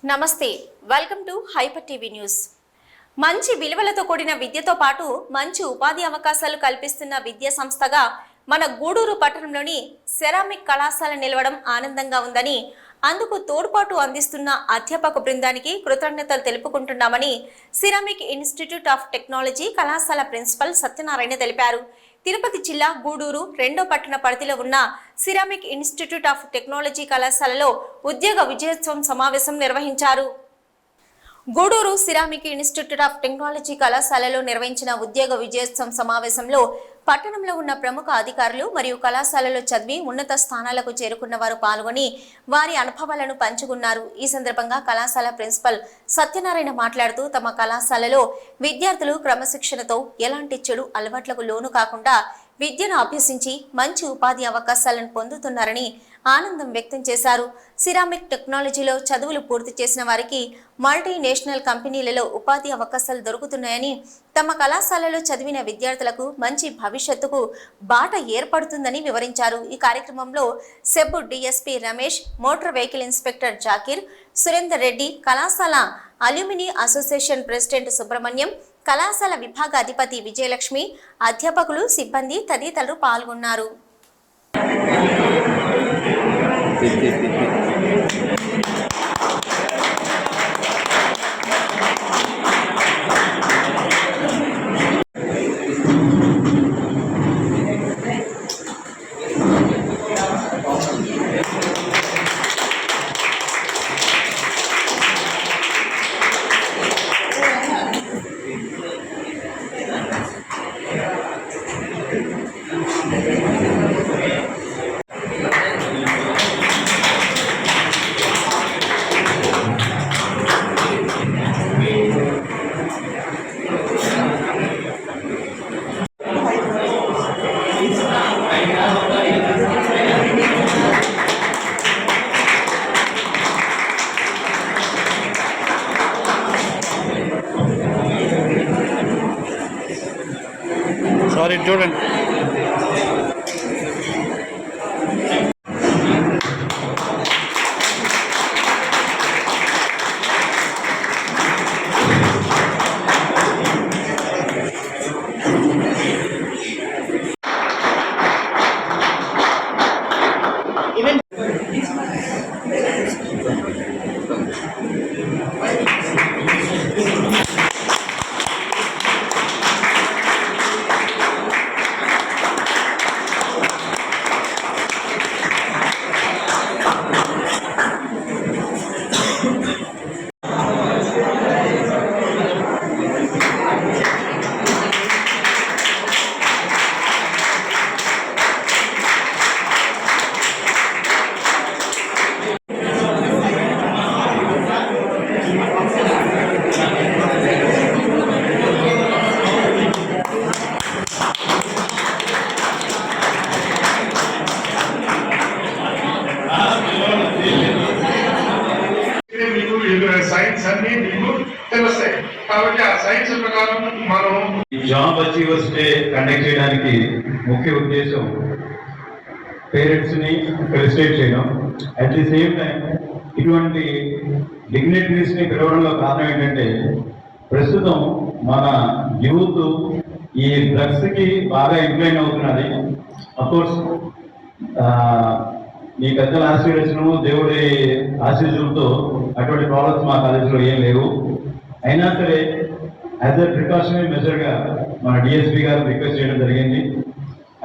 నమస్తే, welcome to hyper TV news. మంచి విలువలతో కూడిన విద్యతో పాటు మంచి ఉపాధి అవకాశాలు కల్పిస్తున్న విద్యా సంస్థగా మన గూడూరు పట్టణంలోని సెరామిక్ కళాశాల నిలవడం ఆనందంగా ఉందని, అందుకు తోడ్పాటు అందిస్తున్న అధ్యాపక బృందానికి కృతజ్ఞతలు తెలుపుకుంటున్నామని సెరామిక్ ఇన్స్టిట్యూట్ ఆఫ్ టెక్నాలజీ కళాశాల ప్రిన్సిపల్ సత్యనారాయణ తెలిపారు. తిరుపతి జిల్లా గూడూరు 2వ పట్టణ పరిధిలో ఉన్న సెరామిక్ ఇన్స్టిట్యూట్ ఆఫ్ టెక్నాలజీ కళాశాలలో ఉద్యోగ విజయోత్సవం సమావేశం నిర్వహించారు. Gudur ceramic institute of technology కళాశాలలో నిర్వహించిన ఉద్యోగ విజయోత్సవం సమావేశంలో పట్టణంలో ఉన్న ప్రముఖ అధికారులు మరియు కళాశాలలో చదివి ఉన్నత స్థానాలకు చేరుకున్న వారు పాల్గొని వారి అనుభవాలను పంచుకున్నారు. ఈ సందర్భంగా కళాశాల ప్రిన్సిపల్ సత్యనారాయణ మాట్లాడుతూ తమ కళాశాలలో విద్యార్థులు క్రమశిక్షణతో ఎలాంటి చెడు అలవాట్లకు లోను కాకుండా విద్యను అభ్యసించి మంచి ఉపాధి అవకాశాలను పొందుతున్నారని ఆనందం వ్యక్తం చేశారు. సిరామిక్ టెక్నాలజీలో చదువులు పూర్తి చేసిన వారికి మల్టీనేషనల్ కంపెనీలలో ఉపాధి అవకాశాలు దొరుకుతున్నాయని, తమ కళాశాలలో చదివిన విద్యార్థులకు మంచి భవిష్యత్తుకు బాట ఏర్పడుతుందని వివరించారు. ఈ కార్యక్రమంలో SEB DSP Ramesh, motor vehicle inspector Zakir, Surender Reddy, కళాశాల అల్యూమిని అసోసియేషన్ ప్రెసిడెంట్ సుబ్రహ్మణ్యం, కళాశాల విభాగ అధిపతి విజయలక్ష్మి, అధ్యాపకులు, సిబ్బంది తదితరులు పాల్గొన్నారు. సారీ చూడండి. సైన్స్ అన్ని మీకు తెలుస్తాయి కాబట్టి ఆ సైన్స్ ప్రకారం మనం జాబ్ అచీవర్స్ డే కండక్ట్ చేయడానికి ముఖ్య ఉద్దేశం పేరెంట్స్ ని ఫెలిసిటేట్ చేయడం. అట్ ది సేమ్ టైం ఇటువంటి డిగ్నిటరీస్ ని పిలవడంలో కారణం ఏంటంటే ప్రస్తుతం మన యూత్ ఈ డ్రగ్స్ కి బాగా ఇంక్లైన్ అవుతున్నది. అఫ్కోర్స్ ఈ పెద్దల ఆశీర్వచనము, దేవుడి ఆశీస్సులతో అటువంటి ప్రాబ్లమ్స్ మా కాలేజీలో ఏం లేవు. అయినా సరే యాజ్ ఎ ప్రికాషనరీ మెజర్గా మన డిఎస్పీ గారు రిక్వెస్ట్ చేయడం జరిగింది.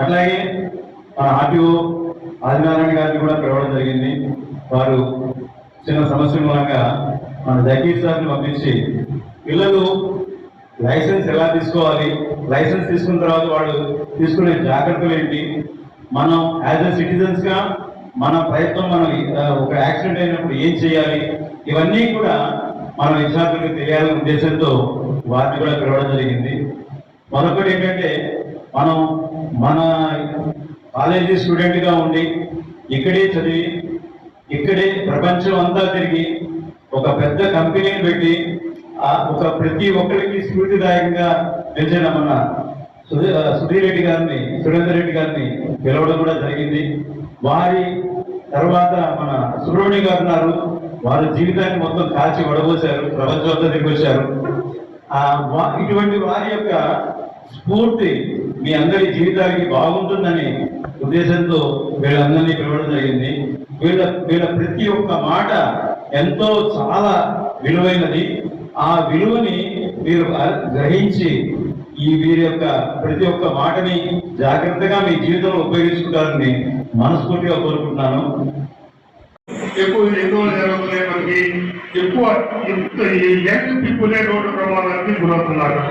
అట్లాగే మన ఆర్టీఓ ఆదినారాయణ గారిని కూడా పిలవడం జరిగింది. వారు చిన్న సమస్య మూలంగా మన జగీర్ సార్ని పంపించి పిల్లలు లైసెన్స్ ఎలా తీసుకోవాలి, లైసెన్స్ తీసుకున్న తర్వాత వాళ్ళు తీసుకునే జాగ్రత్తలు ఏంటి, మనం యాజ్ ఎ సిటిజన్స్గా మన ప్రయత్నం, మనం ఒక యాక్సిడెంట్ అయినప్పుడు ఏం చేయాలి, ఇవన్నీ కూడా మన విద్యార్థులకు తెలియాలనే ఉద్దేశంతో వారిని కూడా పిలవడం జరిగింది. మరొకటి ఏంటంటే మనం మన కాలేజీ స్టూడెంట్గా ఉండి ఇక్కడే చదివి ఇక్కడే ప్రపంచం అంతా తిరిగి ఒక పెద్ద కంపెనీని పెట్టి ఒక ప్రతి ఒక్కరికి స్ఫూర్తిదాయకంగా నిలిచిన మన సుధీర్ రెడ్డి గారిని, సురేందర్ రెడ్డి గారిని పిలవడం కూడా జరిగింది. వారి తర్వాత మన సుబ్రహ్మణ్య గారు ఉన్నారు. వాళ్ళ జీవితాన్ని మొత్తం కాల్చి వడబోశారు, ప్రపంచంతో దిగొచ్చారు. ఇటువంటి వారి యొక్క స్ఫూర్తి మీ అందరి జీవితానికి బాగుంటుందని ఉద్దేశంతో వీళ్ళందరినీ పిలవడం జరిగింది. వీళ్ళ ప్రతి ఒక్క మాట ఎంతో చాలా విలువైనది. ఆ విలువని మీరు గ్రహించి వీరి యొక్క ప్రతి ఒక్క మాటని జాగ్రత్తగా మీ జీవితంలో ఉపయోగించుకుంటారని మనస్ఫూర్తిగా కోరుకుంటున్నాను. ఎక్కువ ఎన్నో జరుగుతున్నాయి. మనకి ఎక్కువ యంగ్ పీపులే రోడ్డు ప్రమాదానికి గురవుతున్నారు.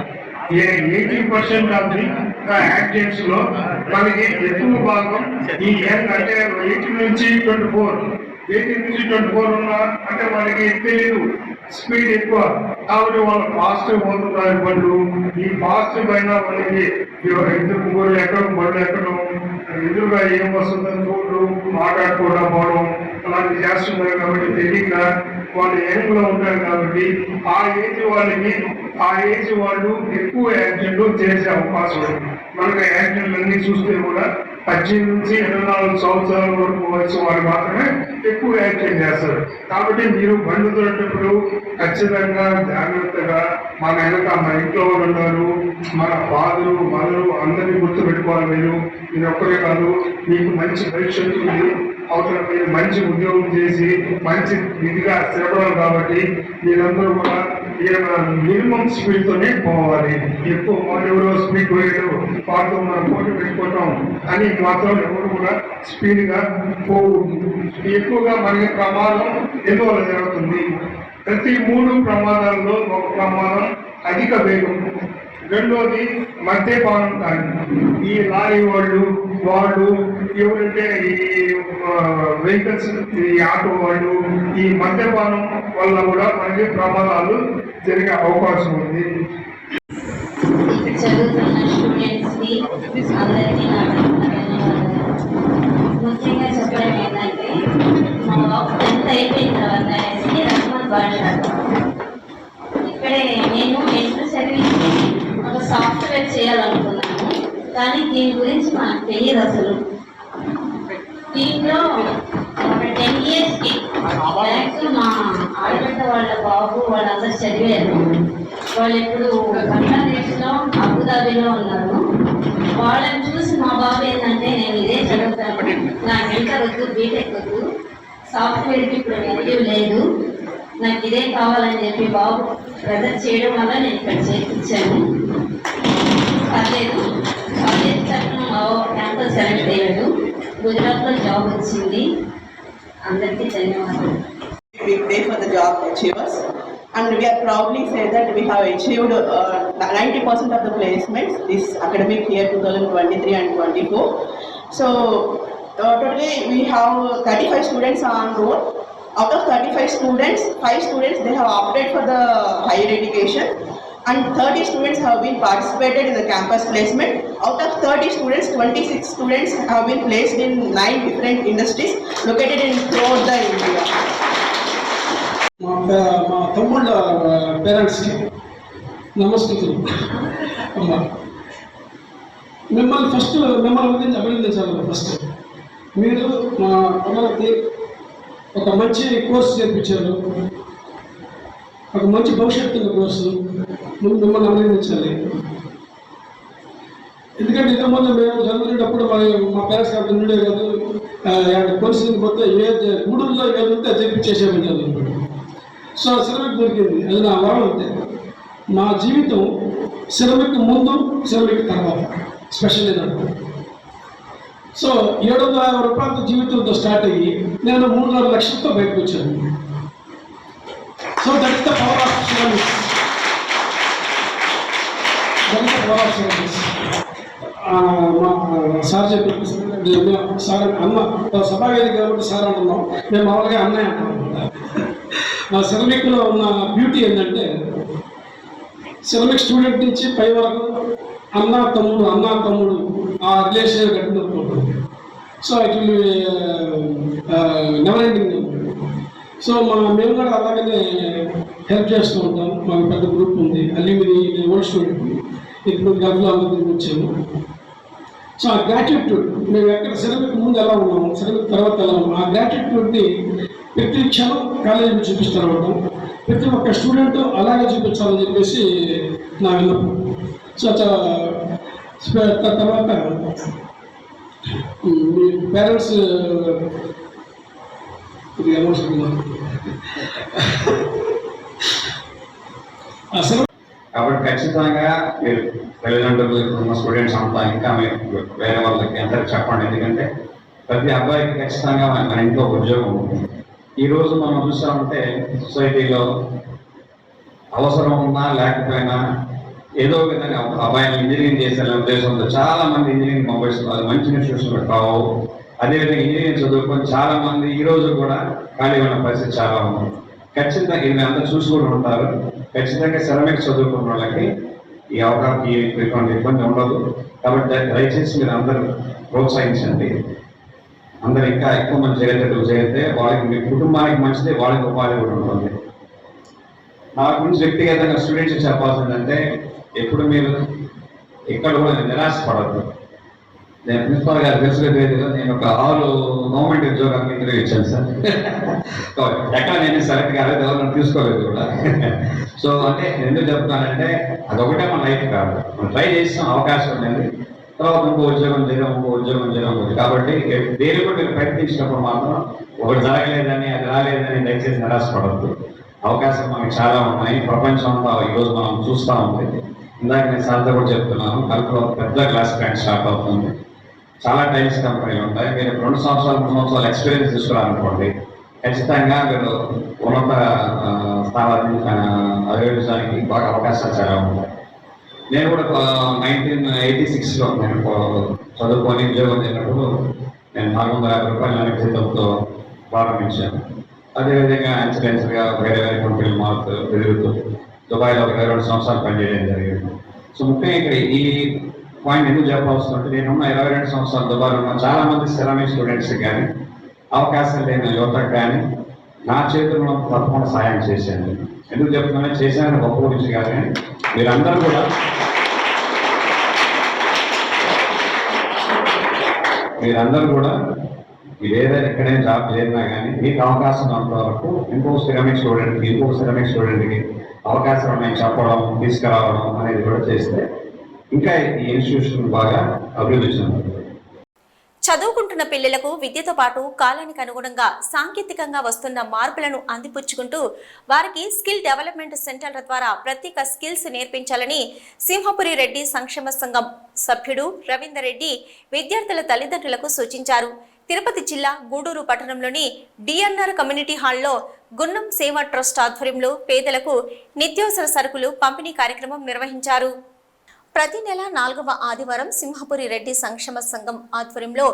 80% ఆఫ్ ది యాక్సిడెంట్స్ లో మనకి ఎక్కువ భాగం ఈ యంగ్ అంటే 18 నుంచి 24 ఉన్నా అంటే వాళ్ళకి తెలియదు, స్పీడ్ ఎక్కువ కాబట్టి వాళ్ళు ఫాస్ట్ పోతున్నారు బండ్లు. ఈ ఫాస్ట్ పైన వాళ్ళకి ఇద్దరు ముగ్గురు ఎక్కడం, బండ్లు ఎక్కడం, ఎదురుగా ఏం వస్తుందని చూడడం, మాట్లాడుకోవడం పోవడం అలాంటి చేస్తున్నారు. కాబట్టి తెలియక వాళ్ళు యంగ్ లో ఉంటారు కాబట్టి ఆ ఏజ్ వాళ్ళు ఎక్కువ యాక్సిడెంట్లు చేసే అవకాశం ఉంది. మనకు యాక్సిడెంట్లు అన్ని చూస్తే కూడా 18 నుంచి 24 సంవత్సరాల వరకు వయసు వాళ్ళు మాత్రమే ఎక్కువ యాక్సిడెంట్ చేస్తారు. కాబట్టి మీరు బండి దొరికేటప్పుడు ఖచ్చితంగా జాగ్రత్తగా మన వెనక మన ఇంట్లో వాళ్ళు ఉన్నారు, మన ఫాదరు మదరు అందరినీ గుర్తుపెట్టుకోవాలి. మీరు ఒక్కరే కాదు, మీకు మంచి భవిష్యత్తు ఉంది. అవసరం మీరు మంచి ఉద్యోగం చేసి మంచి ఇదిగా స్థిరపడాలి. కాబట్టి మీరందరూ కూడా మినిమం స్పీడ్ తోనే పోవాలి. ఎక్కువ ఎవరో స్పీడ్ పోయాడు వాటితో మనం పోటీ పెట్టుకోవటం అని మాత్రం ఎవరు కూడా స్పీడ్ గా పోకూడదు. ఎక్కువగా మనకి ప్రమాదం ఎందువల్ల జరుగుతుంది? ప్రతి 3 ప్రమాదాల్లో ఒక ప్రమాదం అధిక వేగం, రెండోది మద్యపానం కానీ. ఈ లారీ వాళ్ళు ఎవరంటే ఈ వెహికల్స్, ఈ ఆటో వాళ్ళు ఈ మద్యపానం వల్ల కూడా మనకి ప్రమాదాలు జరిగే అవకాశం ఉంది. చదువుతున్న స్టూడెంట్స్ కి అందరికీ ముఖ్యంగా చెప్పడం ఏంటంటే, మా బాబు 10th అయిపోయిన తర్వాత ఎస్కి రహమాన్ బాషా ఇక్కడే నేను ఎప్పుడు చదివించి ఒక సాఫ్ట్వేర్ చేయాలనుకున్నాను. కానీ దీని గురించి నాకు తెలియదు అసలు. దీంట్లో 10 yearsకి బ్యాక్ మా ఆడబిడ్డ వాళ్ళ బాబు వాళ్ళందరూ చదివారు. వాళ్ళు ఇప్పుడు బంగ్లాదేశ్లో అబుదాబిలో ఉన్నారు. వాళ్ళని చూసి మా బాబు ఏంటంటే, నేను ఇదే చదువుతాను, నాకు ఇంటర్ వద్దు, బీటెక్ వద్దు, సాఫ్ట్వేర్కి ఇప్పుడు వాల్యూ లేదు, నాకు ఇదే కావాలని చెప్పి బాబు ప్రెజర్ చేయడం వల్ల నేను ఇక్కడ చేర్పించాను. పర్లేదు, కాలేజ్ తరఫున మా క్యాంపస్ సెలెక్ట్ అయ్యాడు, గుజరాత్లో జాబ్ వచ్చింది. అందరికీ ధన్యవాదాలు. Big day for the job achievers, and we are proudly say that we have achieved 90% of the placements this academic year 2023 and 24. So totally we have 35 students on roll. Out of 35 students, 5 students they have opted for the higher education, and 30 students have been participated in the campus placement. Out of 30 students, 26 students have been placed in 9 different industries located in throughout the India. మా తమ్ముళ్ళ పేరెంట్స్కి నమస్కృతులు. అమ్మా, మిమ్మల్ని గురించి అభినందించాలి. First మీరు మా పిల్లలకి ఒక మంచి కోర్సు చేర్పించారు, ఒక మంచి భవిష్యత్తు కోర్సు. మిమ్మల్ని అభినందించాలి. ఎందుకంటే ఇంతకుముందు మేము చదువుకునేటప్పుడు మా పేరెంట్స్ కాబట్టి ఉండే కాదు, కోర్సు పోతే గూడూరులో ఏదంటే చేర్పించేసేమని చదువుకుంటాం. సో సిరమిక్ దొరికింది, అది నా వరం. అంతే. మా జీవితం సిరమిక్ ముందు, సిరమిక్ తర్వాత స్పెషల్ ఏదంటే. సో 750 రూపాయలతో జీవితంతో స్టార్ట్ అయ్యి నేను 3.5 లక్షలతో బయటకు వచ్చాను. So that is the power of ceramics. Sir చెప్పి సార్ అన్న సభావేది కాబట్టి సార్ అంటున్నాం, మేము మామూలుగా అన్నయ్య అంటున్నాం. మా సిరమిక్లో ఉన్న బ్యూటీ ఏంటంటే, సిరమిక్ స్టూడెంట్ నుంచి పై వరకు అన్న తమ్ముడు ఆ రిలేషన్ కట్టినప్పుడు. So it will never ending. So మేము కూడా అలాగనే హెల్ప్ చేస్తూ ఉంటాం. మాకు పెద్ద గ్రూప్ ఉంది, అల్యూమిని ఓల్డ్ స్టూడెంట్. ఇప్పుడు గల్ఫ్లో అందరికి వచ్చాము. సో ఆ గ్రాటిట్యూడ్ మేము ఎక్కడ సిరమిక్ ముందు ఎలా ఉన్నాము, సిరమిక్ తర్వాత ఎలా ఉన్నాము, ఆ గ్రాటిట్యూడ్ని ప్రతి క్షణం కాలేజీలో చూపిస్తారు. ప్రతి ఒక్క స్టూడెంట్ అలాగే చూపించాలని చెప్పేసి నా విన్నపం. సో తర్వాత మీ పేరెంట్స్ ఇది ఎమోషన్ అసలు. కాబట్టి ఖచ్చితంగా మీరు తల్లిదండ్రులు ఉన్న స్టూడెంట్స్ అంతా ఇంకా మీరు వేరే వాళ్ళకి అందరికి చెప్పండి. ఎందుకంటే ప్రతి అబ్బాయికి ఖచ్చితంగా మన ఇంట్లో ఉద్యోగం ఉంటుంది. ఈరోజు మనం చూసామంటే సొసైటీలో అవసరం ఉన్నా లేకపోయినా ఏదో విధంగా అబ్బాయిలు ఇంజనీరింగ్ చేసేలా ఉద్దేశంతో చాలా మంది ఇంజనీరింగ్ పంపిస్తున్నారు. మంచి ఇన్స్టిట్యూషన్లు కావు. అదేవిధంగా ఇంజనీరింగ్ చదువుకొని చాలా మంది ఈ రోజు కూడా ఖాళీ ఉన్న పరిస్థితి చాలా ఉంది. ఖచ్చితంగా ఇది అంతా చూసి కూడా ఉంటారు. ఖచ్చితంగా సెరామిక్ చదువుకున్న వాళ్ళకి ఈ అవకాశం ఇటువంటి ఇబ్బంది ఉండదు. కాబట్టి దయచేసి మీరు అందరూ ప్రోత్సహించండి. అందరూ ఇంకా ఎక్కువ మంది చేరితే వాళ్ళకి మీ కుటుంబానికి మంచిది, వాళ్ళకి ఉపాధి కూడా ఉంటుంది. నా గురించి వ్యక్తిగతంగా స్టూడెంట్స్ చెప్పాల్సిందంటే ఎప్పుడు మీరు ఎక్కడ కూడా నిరాశపడద్దు. నేను ప్రిన్సిపాల్ గారు తెలుసుకునేదిలో నేను ఒక 6 గవర్నమెంట్ ఉద్యోగాలకు ఇంటర్వ్యూ ఇచ్చాను సార్. ఎక్కడ నేను సెలెక్ట్ కాలేదు, ఎవరు తీసుకోలేదు కూడా. సో అంటే ఎందుకు చెప్తానంటే అదొకటే మన లైఫ్ కాదు. మనం ట్రై చేసిన అవకాశం ఉండేది, తర్వాత ఇంకో ఉద్యోగం చేయడం. కాబట్టి దేని కూడా మీరు ప్రయత్నించినప్పుడు మాత్రం ఒకటి జరగలేదని అది రాలేదని దయచేసి నిరాశపడద్దు. అవకాశం మనకి చాలా ఉన్నాయి. ప్రపంచం అంతా ఈరోజు మనం చూస్తూ ఉంది. ఇందాక నేను సార్తో కూడా చెప్తున్నాను, కల్పలో పెద్ద క్లాస్ ప్లాంట్ స్టార్ట్ అవుతుంది. చాలా టైల్స్ కంపెనీలు ఉంటాయి. మీరు 2 సంవత్సరాలు 3 సంవత్సరాలు ఎక్స్పీరియన్స్ తీసుకురానుకోండి, ఖచ్చితంగా మీరు ఉన్నత స్థానాన్ని అధిగమించడానికి బాగా అవకాశాలు చాలా ఉంటాయి. నేను కూడా 1986లో నేను చదువుకొని ఉద్యోగం చేసినప్పుడు నేను 450 రూపాయల నెలకు జీతంతో ప్రారంభించాను. అదేవిధంగా ఇన్సూరెన్స్గా వేరే కంపెనీలు మారుతూ ఎదుగుతూ దుబాయ్లో ఒక 22 సంవత్సరాలు పనిచేయడం జరిగింది. సో ముఖ్యంగా ఇక్కడ ఈ పాయింట్ ఎందుకు చెప్పాల్సిందంటే నేనున్న 22 సంవత్సరాలు దుబాయ్లో ఉన్న చాలా మంది సెరామిక్ స్టూడెంట్స్కి కానీ అవకాశం లేని యువతకు కానీ నా చేతుల్లో తప్పకుండా సాయం చేశాను. ఎందుకు చెప్తున్నా చేశానని గొప్ప గురించి కానీ మీరందరూ కూడా ఇదేదో ఎక్కడైనా జాబ్ చేరినా కానీ మీకు అవకాశం ఉన్నంత వరకు ఇంకో సెరామిక్ స్టూడెంట్కి అవకాశం ఉన్నాయి చెప్పడం, తీసుకురావడం అనేది కూడా చేస్తే ఇంకా ఈ ఇన్స్టిట్యూషన్ బాగా అభివృద్ధి చెందుతుంది. చదువుకుంటున్న పిల్లలకు విద్యతో పాటు కాలానికి అనుగుణంగా సాంకేతికంగా వస్తున్న మార్పులను అందిపుచ్చుకుంటూ వారికి స్కిల్ డెవలప్మెంట్ సెంటర్ల ద్వారా ప్రత్యేక స్కిల్స్ నేర్పించాలని సింహపురి రెడ్డి సంక్షేమ సంఘం సభ్యుడు రవీందర్ రెడ్డి విద్యార్థుల తల్లిదండ్రులకు సూచించారు. తిరుపతి జిల్లా గూడూరు పట్టణంలోని డిఎన్ఆర్ కమ్యూనిటీ హాల్లో గున్నం సేవా ట్రస్ట్ ఆధ్వర్యంలో పేదలకు నిత్యావసర సరుకులు పంపిణీ కార్యక్రమం నిర్వహించారు. ప్రతి నెల 4వ ఆదివారం సింహపురి రెడ్డి సంక్షేమ సంఘం ఆధ్వర్యంలో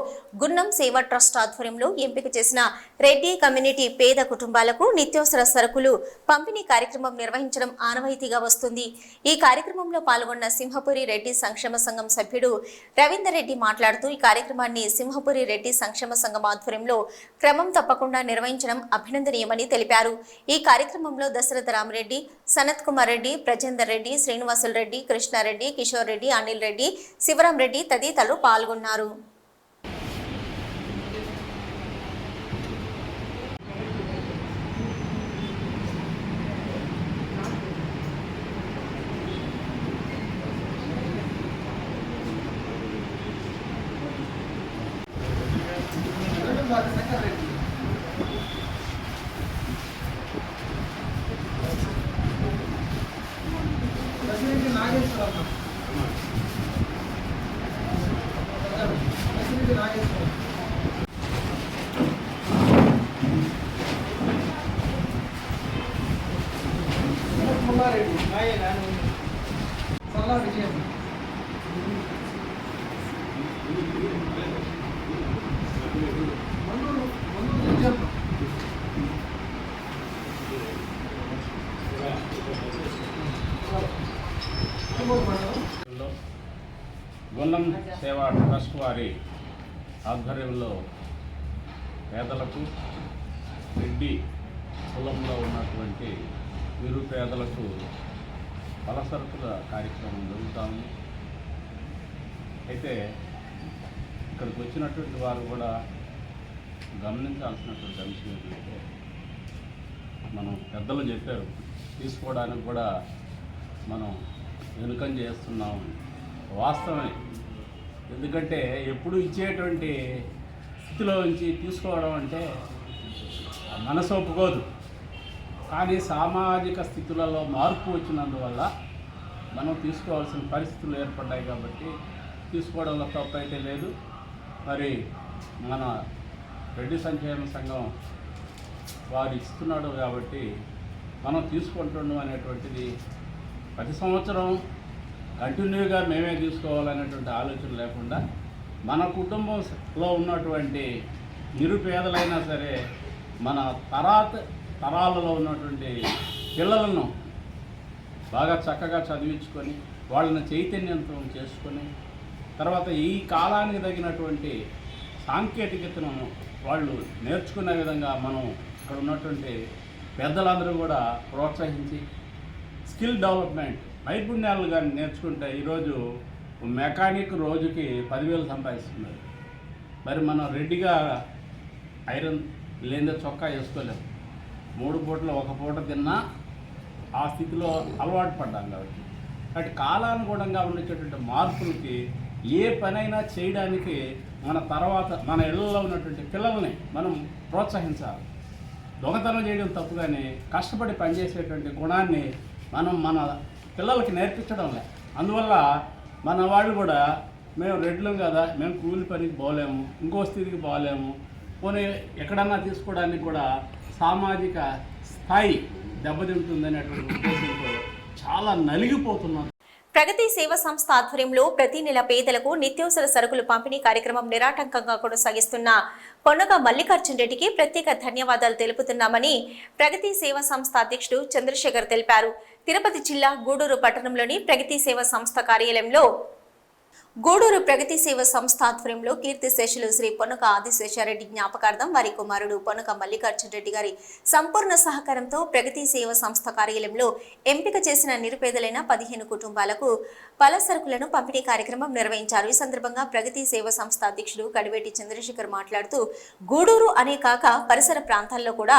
గున్నం సేవా ట్రస్ట్ ఆధ్వర్యంలో ఎంపిక చేసిన రెడ్డి కమ్యూనిటీ పేద కుటుంబాలకు నిత్యావసర సరుకులు పంపిణీ కార్యక్రమం నిర్వహించడం ఆనవాయితీగా వస్తుంది. ఈ కార్యక్రమంలో పాల్గొన్న సింహపురి రెడ్డి సంక్షేమ సంఘం సభ్యుడు రవీందర్ రెడ్డి మాట్లాడుతూ ఈ కార్యక్రమాన్ని సింహపురి రెడ్డి సంక్షేమ సంఘం ఆధ్వర్యంలో క్రమం తప్పకుండా నిర్వహించడం అభినందనీయమని తెలిపారు. ఈ కార్యక్రమంలో దశరథ రామరెడ్డి, సనత్ కుమార్ రెడ్డి, ప్రజేందర్ రెడ్డి, శ్రీనివాసులు రెడ్డి, కృష్ణారెడ్డి, కిషోర్ రెడ్డి, అనిల్ రెడ్డి, శివరాం రెడ్డి తదితరులు పాల్గొన్నారు. గున్నం సేవా ట్రస్ట్ వారి ఆధ్వర్యంలో పేదలకు, రెడ్డి కులంలో ఉన్నటువంటి నిరుపేదలకు పలసరుకుల కార్యక్రమం జరుగుతూ ఉంది. అయితే ఇక్కడికి వచ్చినటువంటి వారు కూడా గమనించాల్సినటువంటి అంశం ఏంటంటే మనం పెద్దలు చెప్పారు తీసుకోవడానికి కూడా మనం వెనుకం చేస్తున్నాం. వాస్తవమే, ఎందుకంటే ఎప్పుడు ఇచ్చేటువంటి స్థితిలో నుంచి తీసుకోవడం అంటే మనసు ఒప్పుకోదు. కానీ సామాజిక స్థితులలో మార్పు వచ్చినందువల్ల మనం తీసుకోవాల్సిన పరిస్థితులు ఏర్పడ్డాయి కాబట్టి తీసుకోవడంలో తప్పు అయితే లేదు. మరి మన రెడ్డి సంక్షేమ సంఘం వారు ఇస్తున్నాడు కాబట్టి మనం తీసుకుంటున్నాం అనేటువంటిది ప్రతి సంవత్సరం కంటిన్యూగా మేమే తీసుకోవాలనేటువంటి ఆలోచన లేకుండా మన కుటుంబంలో ఉన్నటువంటి నిరుపేదలైనా సరే మన తరాలలో ఉన్నటువంటి పిల్లలను బాగా చక్కగా చదివించుకొని వాళ్ళని చైతన్యవంతం చేసుకొని తర్వాత ఈ కాలానికి తగినటువంటి సాంకేతికతను వాళ్ళు నేర్చుకునే విధంగా మనం ఇక్కడ ఉన్నటువంటి పెద్దలందరూ కూడా ప్రోత్సహించి స్కిల్ డెవలప్మెంట్ నైపుణ్యాలు కానీ నేర్చుకుంటే ఈరోజు మెకానిక్ రోజుకి 10,000 సంపాదిస్తున్నారు. మరి మనం రెడ్డిగా ఐరన్ లేని చొక్కా వేసుకోలేము. 3 పూటలు 1 పూట తిన్నా ఆ స్థితిలో అలవాటు పడ్డాం కాబట్టి అటు కాలానుగుణంగా ఉండేటటువంటి మార్పులకి ఏ పనైనా చేయడానికి మన ఇళ్లలో ఉన్నటువంటి పిల్లల్ని మనం ప్రోత్సహించాలి. దొంగతనం చేయడం తప్పు, కానీ కష్టపడి పనిచేసేటువంటి గుణాన్ని మనం మన పిల్లలకి నేర్పించడం లే. అందువల్ల మన వాళ్ళు కూడా మేము రెడ్లం కదా, మేము కూలి పనికి పోలేము, ఇంకో స్థితికి పోలేము, పోనీ ఎక్కడన్నా తీసుకోవడానికి కూడా సామాజిక స్థాయి దెబ్బతింటుందనేటువంటి ఉద్దేశంతో చాలా నలిగిపోతున్నాం. ప్రగతి సేవ సంస్థ ఆధ్వర్యంలో ప్రతి నెల పేదలకు నిత్యావసర సరుకులు పంపిణీ కార్యక్రమం నిరాటంకంగా కొనసాగిస్తున్న పొన్నగ మల్లికార్జున రెడ్డికి ప్రత్యేక ధన్యవాదాలు తెలుపుతున్నామని ప్రగతి సేవ సంస్థ అధ్యక్షుడు చంద్రశేఖర్ తెలిపారు. తిరుపతి జిల్లా గూడూరు పట్టణంలోని ప్రగతి సేవ సంస్థ కార్యాలయంలో గూడూరు ప్రగతి సేవ సంస్థ ఆధ్వర్యంలో కీర్తిశేషులు శ్రీ పొన్నక ఆదిశేషారెడ్డి జ్ఞాపకార్థం వారి కుమారుడు పొన్నక మల్లికార్జున రెడ్డి గారి సంపూర్ణ సహకారంతో ప్రగతి సేవ సంస్థ కార్యాలయంలో ఎంపిక చేసిన నిరుపేదలైన 15 కుటుంబాలకు పల సరుకులను పంపిణీ కార్యక్రమం నిర్వహించారు. ఈ సందర్భంగా ప్రగతి సేవ సంస్థ అధ్యక్షుడు కడివేటి చంద్రశేఖర్ మాట్లాడుతూ గూడూరు అనే కాక పరిసర ప్రాంతాల్లో కూడా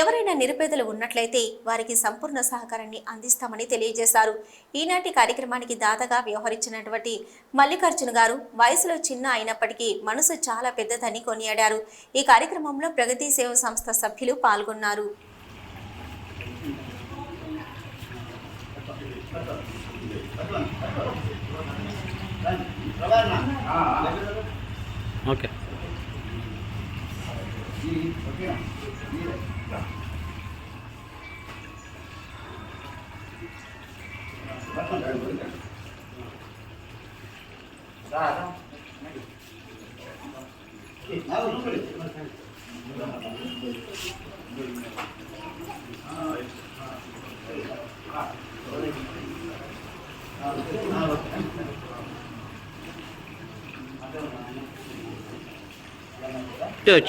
ఎవరైనా నిరుపేదలు ఉన్నట్లయితే వారికి సంపూర్ణ సహకారాన్ని అందిస్తామని తెలియజేశారు. ఈనాటి కార్యక్రమానికి దాతగా వ్యవహరించినటువంటి మల్లికార్జున గారు వయసులో చిన్న అయినప్పటికీ మనసు చాలా పెద్దదని కొనియాడారు. ఈ కార్యక్రమంలో ప్రగతి సేవ సంస్థ సభ్యులు పాల్గొన్నారు. ఓకే.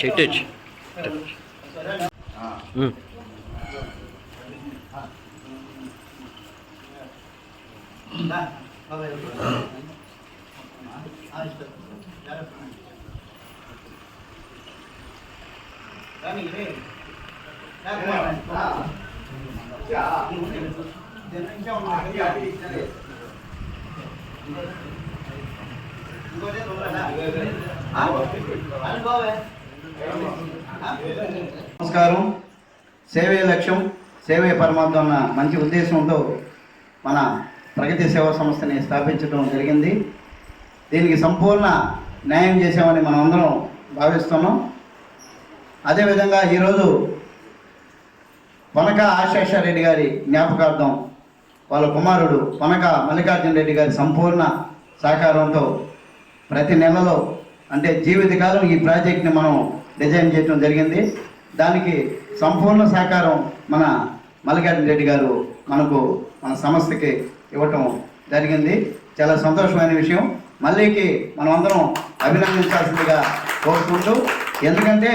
ఇటు వచ్చి నమస్కారం. సేవే లక్ష్యం, సేవే పరమార్థం అన్న మంచి ఉద్దేశంతో మన ప్రగతి సేవా సంస్థని స్థాపించడం జరిగింది. దీనికి సంపూర్ణ న్యాయం చేసామని మనం అందరం భావిస్తున్నాం. అదేవిధంగా ఈరోజు పొనక ఆశేషారెడ్డి గారి జ్ఞాపకార్థం వాళ్ళ కుమారుడు పొనక మల్లికార్జున రెడ్డి గారి సంపూర్ణ సహకారంతో ప్రతి నెలలో అంటే జీవితకాలం ఈ ప్రాజెక్ట్ని మనం డిజైన్ చేయడం జరిగింది. దానికి సంపూర్ణ సహకారం మన మల్లికార్జున రెడ్డి గారు మన సంస్థకి ఇవ్వటం జరిగింది. చాలా సంతోషమైన విషయం. మల్లికి మనం అందరం అభినందించాల్సిందిగా కోరుకుంటూ, ఎందుకంటే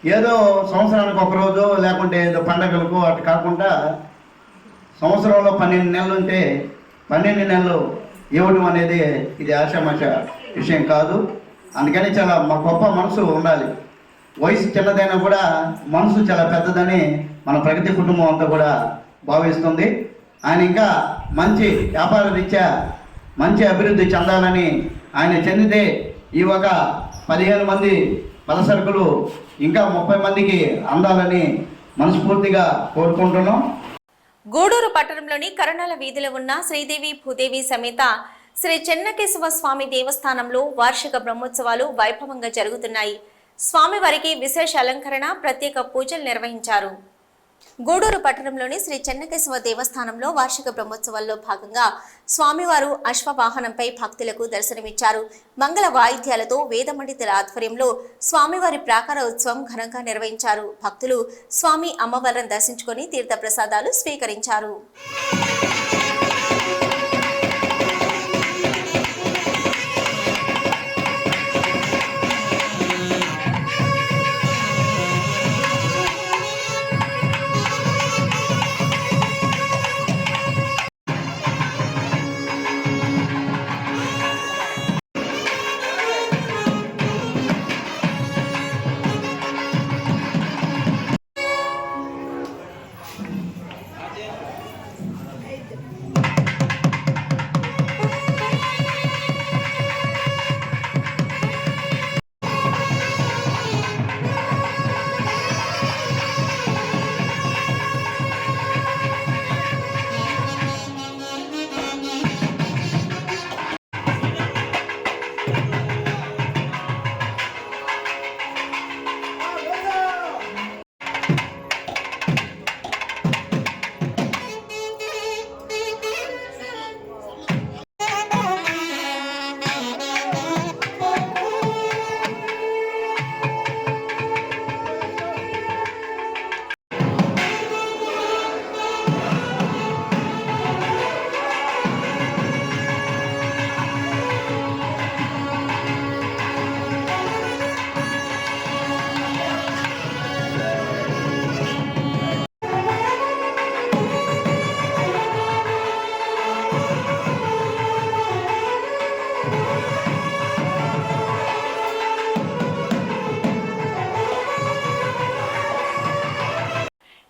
ఏదో సంవత్సరానికి ఒకరోజు లేకుంటే ఏదో పండగలకు అటు కాకుండా సంవత్సరంలో 12 నెలలు ఉంటే 12 నెలలు ఇవ్వడం అనేది ఇది ఆషామాష విషయం కాదు. అందుకని చాలా మా గొప్ప మనసు ఉండాలి. వయసు చిన్నదైనా కూడా మనసు చాలా పెద్దదని మన ప్రగతి కుటుంబం అంతా కూడా భావిస్తుంది. ఆయన ఇంకా మంచి వ్యాపార రీత్యా మంచి అభివృద్ధి చెందాలని, ఆయన చెందితే ఈ ఒక 15 మంది పలసరుకులు ఇంకా 30 మందికి అందాలని మనస్ఫూర్తిగా కోరుకుంటున్నాం. గూడూరు పట్టణంలోని కరణాల వీధిలో ఉన్న శ్రీదేవి భూదేవి సమేత శ్రీ చెన్నకేశవ స్వామి దేవస్థానంలో వార్షిక బ్రహ్మోత్సవాలు వైభవంగా జరుగుతున్నాయి. స్వామివారికి విశేష అలంకరణ, ప్రత్యేక పూజలు నిర్వహించారు. గూడూరు పట్టణంలోని శ్రీ చెన్నకేశవ దేవస్థానంలో వార్షిక బ్రహ్మోత్సవాల్లో భాగంగా స్వామివారు అశ్వవాహనంపై భక్తులకు దర్శనమిచ్చారు. మంగళ వాయిద్యాలతో వేద పండితుల ఆధ్వర్యంలో స్వామివారి ప్రాకార ఉత్సవం ఘనంగా నిర్వహించారు. భక్తులు స్వామి అమ్మవారిని దర్శించుకొని తీర్థ ప్రసాదాలు స్వీకరించారు.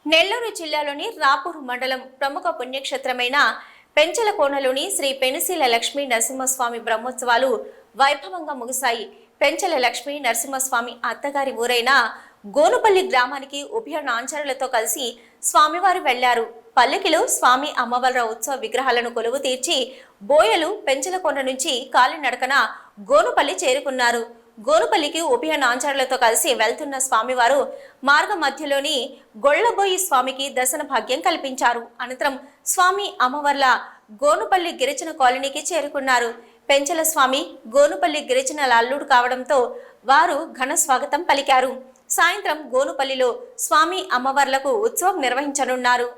నెల్లూరు జిల్లాలోని రాపూర్ మండలం ప్రముఖ పుణ్యక్షేత్రమైన పెంచలకోనలోని శ్రీ పెనుశీల లక్ష్మీ నరసింహస్వామి బ్రహ్మోత్సవాలు వైభవంగా ముగిశాయి. పెంచల లక్ష్మీ నరసింహస్వామి అత్తగారి ఊరైన గోనుపల్లి గ్రామానికి ఉభయ నాంచారులతో కలిసి స్వామివారు వెళ్లారు. పల్లకిలో స్వామి అమ్మవార్ల ఉత్సవ విగ్రహాలను కొలువు తీర్చి బోయలు పెంచలకోన నుంచి కాలినడకన గోనుపల్లి చేరుకున్నారు. గోనుపల్లికి ఉభయ నాంచారులతో కలిసి వెళ్తున్న స్వామివారు మార్గ మధ్యలోని గొళ్లబోయి స్వామికి దర్శన భాగ్యం కల్పించారు. అనంతరం స్వామి అమ్మవార్ల గోనుపల్లి గిరిజన కాలనీకి చేరుకున్నారు. పెంచల స్వామి గోనుపల్లి గిరిజన అల్లుడు కావడంతో వారు ఘన స్వాగతం పలికారు. సాయంత్రం గోనుపల్లిలో స్వామి అమ్మవార్లకు ఉత్సవం నిర్వహించనున్నారు.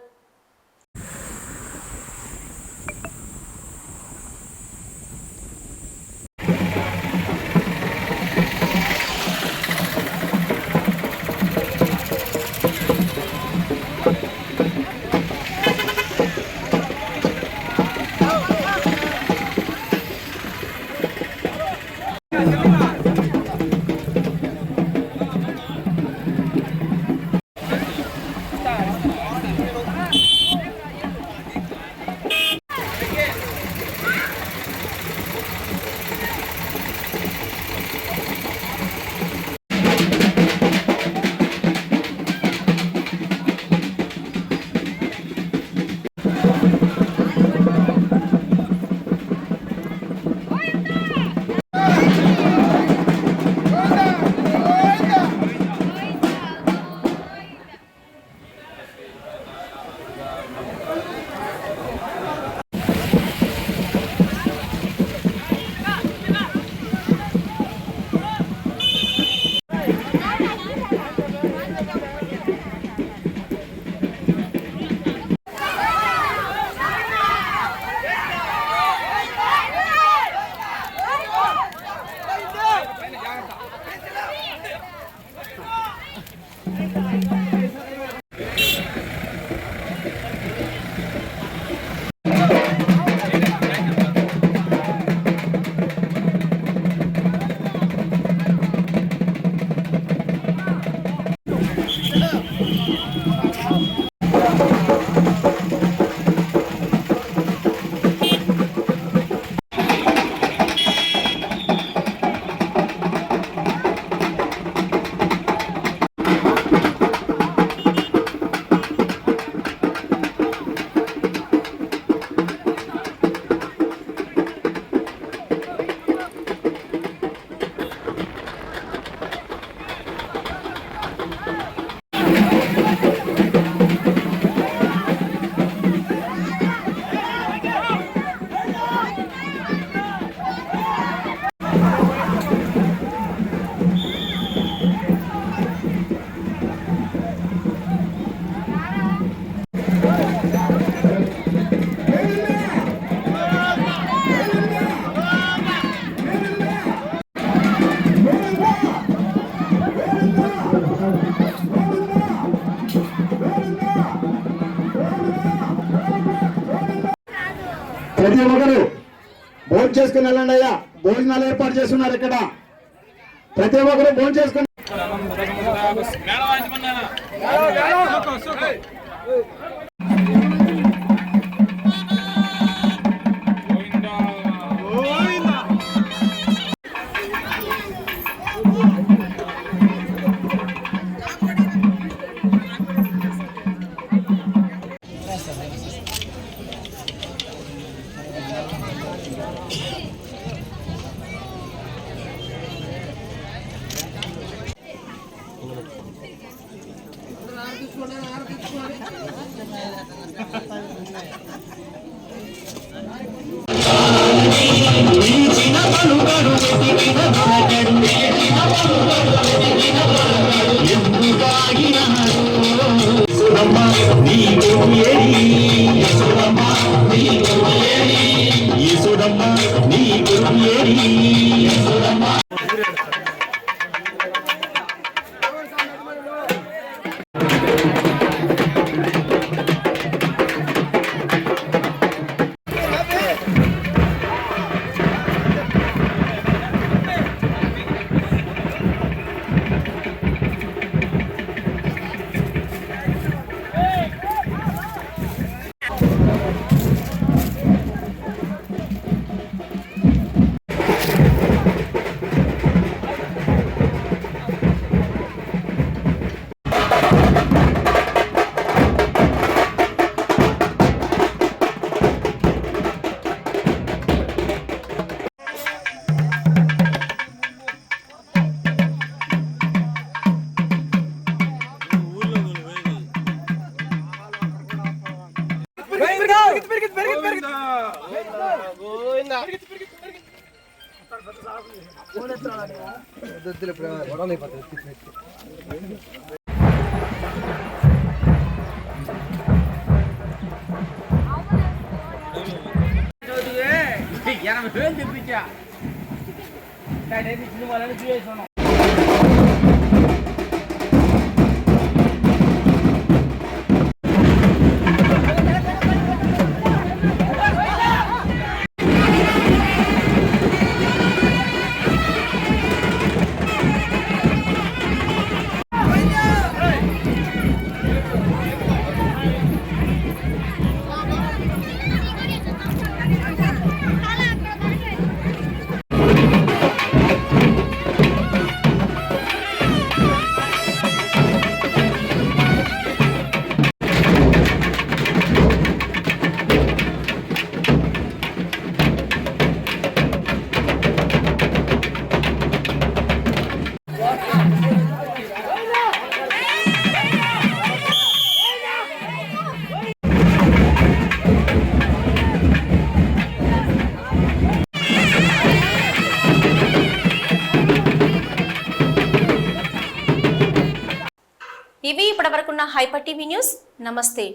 ప్రతి ఒక్కరు భోజనం చేసుకుని వెళ్ళండి అయ్యా. భోజనాలు ఏర్పాటు చేస్తున్నారు ఇక్కడ. ప్రతి ఒక్కరు భోజనం చేసుకుని ఇవి ఇప్పటివరకున్న హైపర్ టీవీ న్యూస్. నమస్తే.